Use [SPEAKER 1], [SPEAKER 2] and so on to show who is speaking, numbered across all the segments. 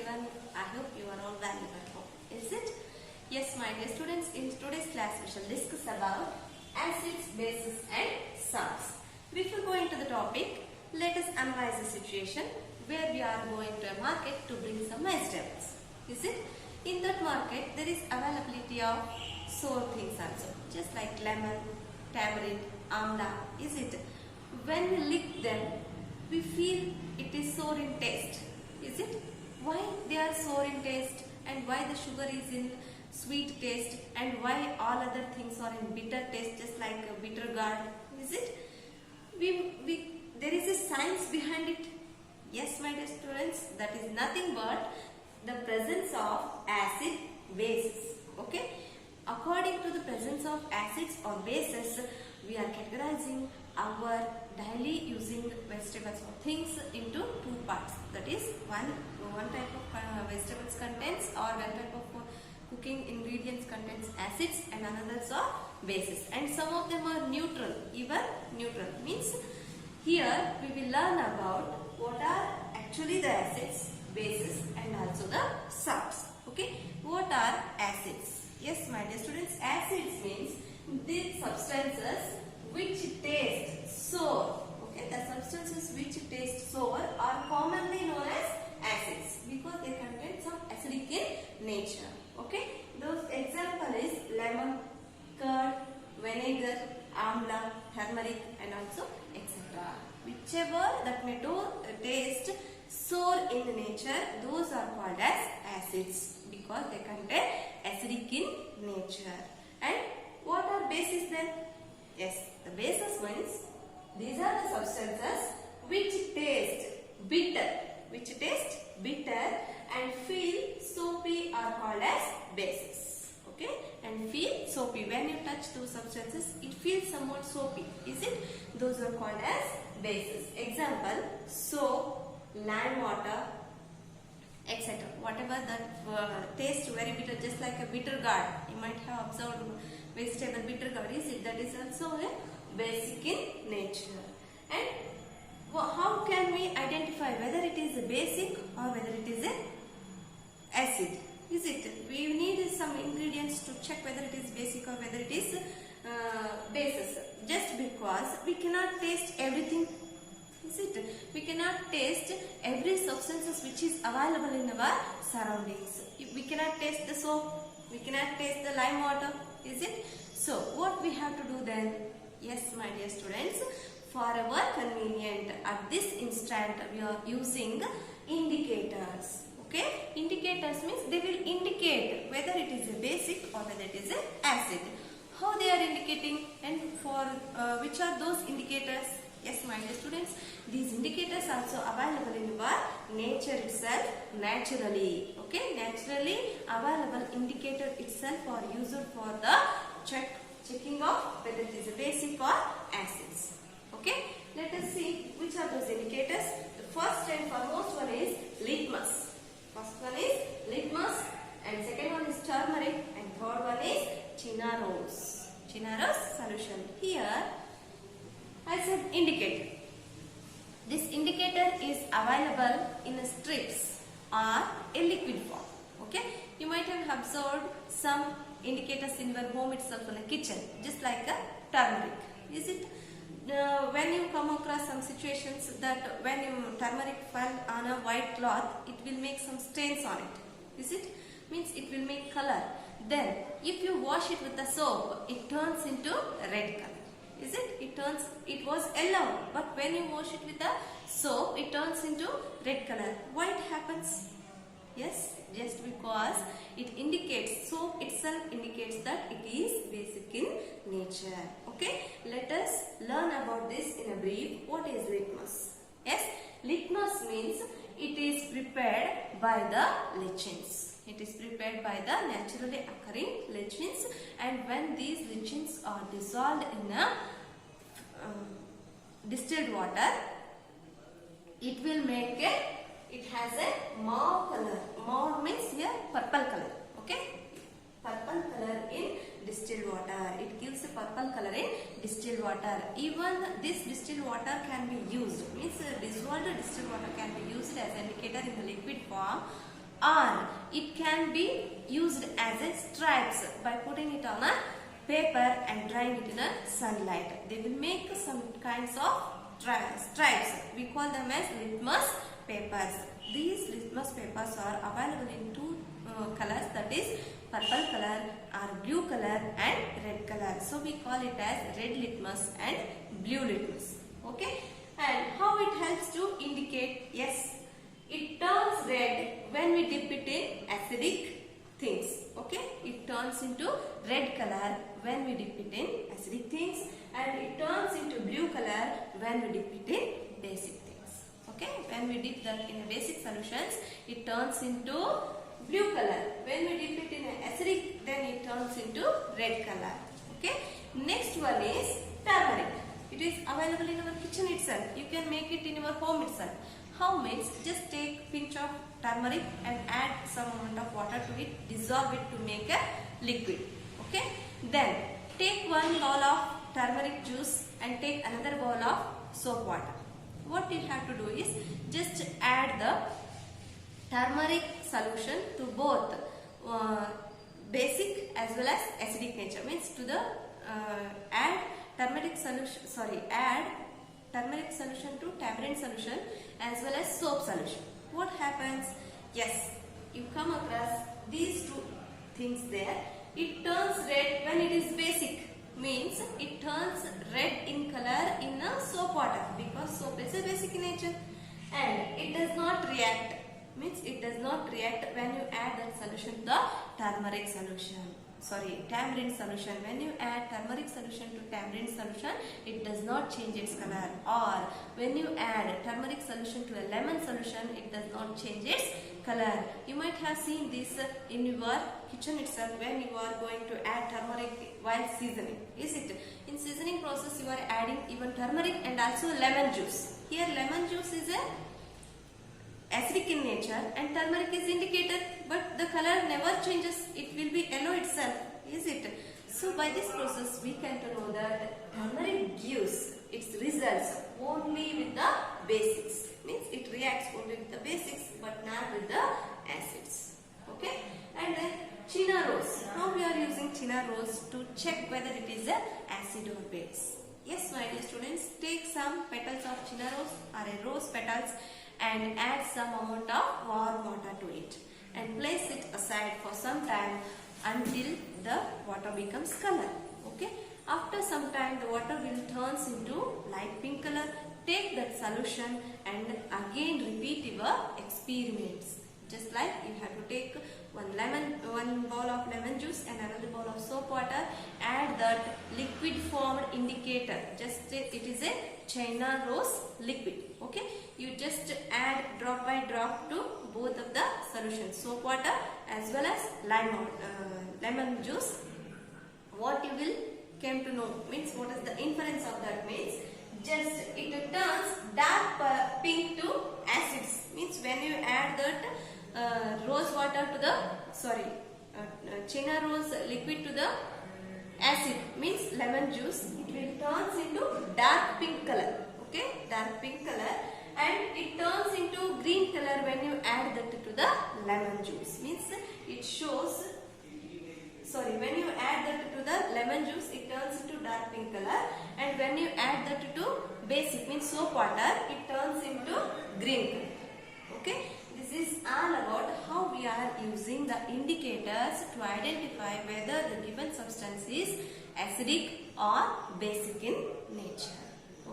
[SPEAKER 1] everyone. I hope you are all well at home. Is it? Yes, my dear students, in today's class we shall discuss about acids, bases and salts. Before going to the topic, let us analyze the situation where we are going to a market to bring some vegetables. Is it? In that market there is availability of sour things also, just like lemon, tamarind, amla. Is it? When we lick them, we feel it is sour in taste. Is it? Why they are sour in taste and why the sugar is in sweet taste and why all other things are in bitter taste, just like a bitter gourd. Is it? There is a science behind it. Yes, my dear students, that is nothing but the presence of acid bases. Okay? According to the presence of acids or bases, we are categorizing our daily using vegetables or things into two parts. That is one type of vegetables contains or one type of cooking ingredients contains acids and others are bases. And some of them are neutral. Even neutral means here we will learn about what are actually the acids, bases and also the salts. Okay, what are acids? Yes, my dear students, acids means these substances which taste sour. Okay, the substances which taste sour are commonly known as acids because they contain some acidic in nature. Okay, those example is lemon, curd, vinegar, amla, turmeric and also etc. Whichever that may taste sour in nature, those are called as acids because they contain acidic in nature. And what are bases then? Yes, the bases means these are the substances which taste bitter and feel soapy are called as bases. Okay, and feel soapy. When you touch those substances, it feels somewhat soapy. Is it? Those are called as bases. Example: soap, lime water, etc. Whatever that taste very bitter, just like a bitter gourd. You might have observed vegetable bitter gourd. Is it? That is also a basic in nature. And how can we identify whether it is a basic or whether it is a acid? Is it? We need some ingredients to check whether it is basic or whether it is bases. Just because we cannot taste everything. Is it? We cannot taste every substances which is available in our surroundings. We cannot taste the soap. We cannot taste the lime water. Is it? So what we have to do then? Yes, my dear students, for our convenience at this instant we are using indicators. Okay? Indicators means they will indicate whether it is a basic or whether it is an acid. How they are indicating and for which are those indicators? Yes, my dear students, these indicators are also available in our nature itself naturally. Okay, naturally available indicator itself are used for the checking of whether it is a basic or acids. Okay, let us see which are those indicators. The first and foremost one is litmus. First one is litmus and second one is turmeric and third one is Chinarose solution. Here I said indicator. This indicator is available in strips or a liquid form. Okay, you might have observed some indicators in your home itself in a kitchen, just like a turmeric. Is it? When you come across some situations that when turmeric fell on a white cloth, it will make some stains on it. Is it? Means it will make color. Then if you wash it with the soap, it turns into red color. Is it? It was yellow, but when you wash it with the soap, it turns into red color. Why it happens? Yes, just because it indicates, soap itself indicates that it is basic in nature. Okay, let us learn about this in a brief. What is litmus? Yes, litmus means it is prepared by the lichens. It is prepared by the naturally occurring lichens, and when these lichens are dissolved in a distilled water, it will make it has a mauve color. Mauve means here purple color. Okay, purple color in distilled water. It gives a purple color in distilled water. Even this distilled water can be used. Means dissolved distilled water can be used as an indicator in the liquid form or it can be used as a stripes by putting it on a paper and drying it in a sunlight. They will make some kinds of stripes. We call them as litmus papers. These litmus papers are available in two colors, that is purple color or blue color and red color. So we call it as red litmus and blue litmus. Okay, and how it helps to indicate? Yes, it turns red when we dip it in acidic things. Okay, it turns into red color when we dip it in acidic things, and it turns into blue color when we dip it in basic things. Okay, when we dip that in a basic solutions, it turns into blue color. When we dip it in acidic, then it turns into red color. Okay, next one is turmeric. It is available in our kitchen itself. You can make it in your home itself. How means, just take pinch of turmeric and add some amount of water to it, dissolve it to make a liquid. Okay, then take one bowl of turmeric juice and take another bowl of soap water. What you have to do is just add the turmeric solution to both basic as well as acidic nature. Means to the add turmeric solution to tamarind solution as well as soap solution. What happens? Yes, you come across these two things there. It turns red when it is basic. Means it turns red in color in a soap water because soap is a basic in nature, and it does not react. Means it does not react when you add that solution to the tamarind solution. When you add turmeric solution to tamarind solution, it does not change its color. Or when you add turmeric solution to a lemon solution, it does not change its color. You might have seen this in your kitchen itself when you are going to add turmeric while seasoning. Is it? In seasoning process, you are adding even turmeric and also lemon juice. Here lemon juice is a acidic in nature and turmeric is indicated, but the color never changes. It will be yellow itself. Is it? So by this process we can know that turmeric gives its results only with the basics. Means it reacts only with the basics but not with the acids. Okay? And then China rose. Now we are using China rose to check whether it is an acid or base. Yes, my dear students, take some petals of China rose or a rose petals and add some amount of warm water to it and place it aside for some time until the water becomes color. Okay, after some time the water will turns into light pink color. Take that solution and again repeat your experiments. Just like you have to take one bowl of lemon juice and another bowl of soap water, add that liquid formed indicator. Just it is a China rose liquid. Okay, you just add drop by drop to both of the solutions, soap water as well as lemon juice. What you will came to know means, what is the inference of that means, just it turns dark pink to acids. Means when you add that rose water to the China rose liquid to the acid, means lemon juice, it will turns into dark pink color. Okay, dark pink color, and it turns into green color when you add that to the lemon juice. Means it shows, when you add that to the lemon juice, it turns into dark pink color, and when you add that to basic means soap water, it turns into green color. Okay, this is all about how we are using the indicators to identify whether the given substance is acidic or basic in nature.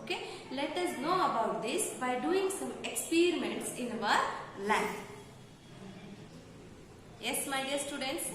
[SPEAKER 1] Okay, let us know about this by doing some experiments in our lab. Yes, my dear students,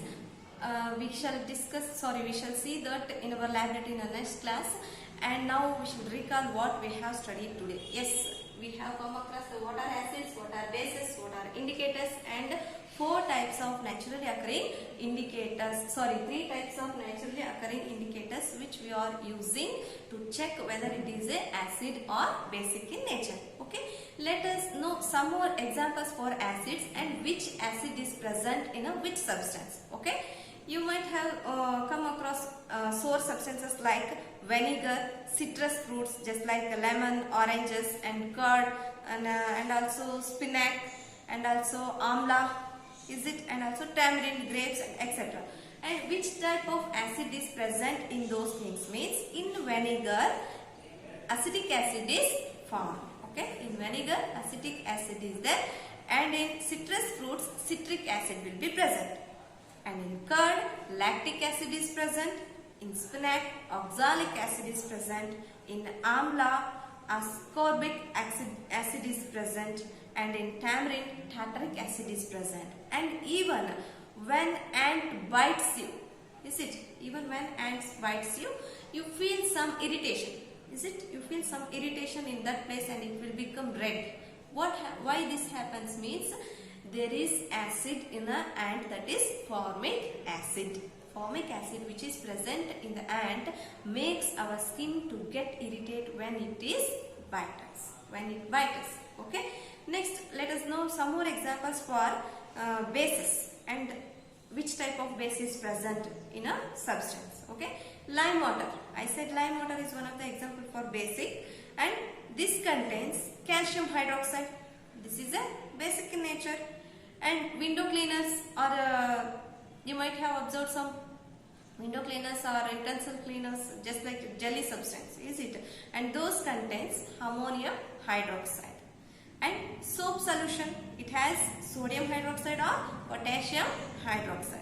[SPEAKER 1] we shall see that in our laboratory in the next class. And now we should recall what we have studied today. Yes, we have come across the what are acids, what are bases, what are indicators, and 4 types of naturally occurring indicators. 3 types of naturally occurring indicators which we are using to check whether it is a acid or basic in nature. Okay, let us know some more examples for acids and which acid is present in a which substance. Okay, you might have come across sour substances like vinegar, citrus fruits just like lemon, oranges and curd, and also spinach, and also amla, is it? And also tamarind, grapes, etc. And which type of acid is present in those things means in vinegar acetic acid is formed. Okay, in vinegar acetic acid is there, and in citrus fruits citric acid will be present, and in curd lactic acid is present, in spinach oxalic acid is present, in amla ascorbic acid is present, and in tamarind tartaric acid is present. And even when ant bites you, is it? Even when ants bites you, you feel some irritation, is it? You feel some irritation in that place and it will become red. Why this happens means there is acid in the ant, that is formic acid. Formic acid which is present in the ant makes our skin to get irritated when it is bites us. When it bites us. Okay. Next, let us know some more examples for bases and which type of base is present in a substance. Okay. Lime water. I said lime water is one of the example for basic, and this contains calcium hydroxide. This is a basic in nature. And window cleaners, or you might have observed some window cleaners or utensil cleaners just like jelly substance, is it? And those contains ammonium hydroxide. And soap solution, it has sodium hydroxide or potassium hydroxide.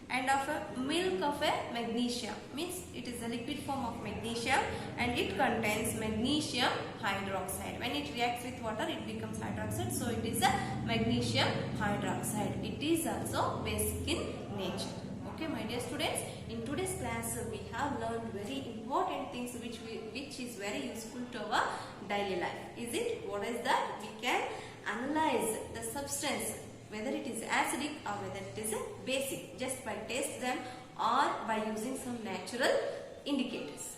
[SPEAKER 1] And of a milk of a magnesium, means it is a liquid form of magnesium and it contains magnesium hydroxide. When it reacts with water it becomes hydroxide, so it is a magnesium hydroxide. It is also basic in nature. Okay, my dear students, in today's class we have learned very important things which is very useful to our daily life. Is it? What is that? We can analyze the substance, whether it is acidic or whether it is a basic, just by taste them or by using some natural indicators.